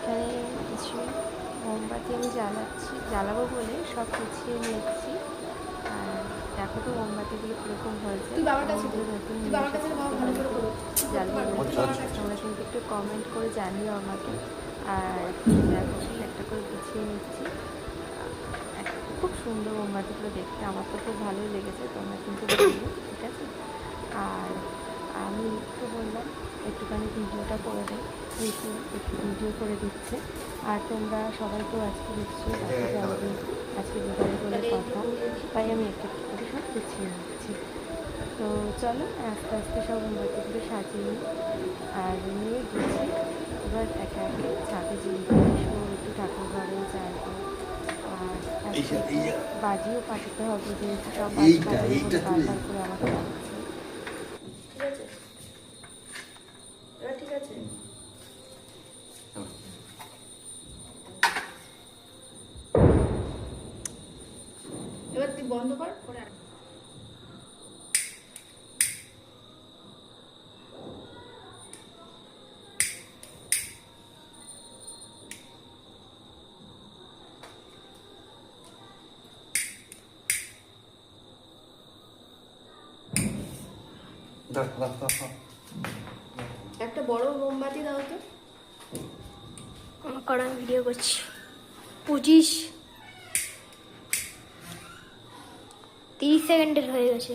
এখানে কিছু মোমবাতি আমি জ্বালাবো বলে সব গুছিয়ে নিচ্ছি। আর দেখো তো মোমবাতিগুলো কীরকম হয়েছে। নতুন জ্বালিয়ে তোমরা কিন্তু একটু কমেন্ট করে জানিও আমাকে। আর দেখো একটা করে গুছিয়ে নিচ্ছি। খুব সুন্দর মোমবাতিগুলো দেখতে, আমার তো খুব ভালোই লেগেছে, তোমরা কিন্তু বলবে, ঠিক আছে। আর আমি একটু বললাম একটুখানি ভিডিওটা করে দেয়, একটু ভিডিও করে দিচ্ছে। আর তোমরা সবাই তো আজকে নিশ্চয়ই দেখতে পারবে, আজকে বিকালে বলে কথা, তাই আমি একটু করে সব গুছিয়ে নিচ্ছি। তো চলো আস্তে আস্তে সব মোমবাতিগুলো সাজিয়ে নিই। আর নিয়ে গুছিয়ে এবার একে একে ছাদে যে একটু ঠাকুর ঘরে যাবো। আর বাজিও পাঠাতে হবে, যেহেতু সব বারবার করে আমাকে লাগছে। ঠিক আছে, এবার ঠিক আছে। এবার তুই বন্ধ কর। একটা বড় মোমবাতি দাও তো। আমার আমি ভিডিও করছি। 30 সেকেন্ডের হয়ে গেছে।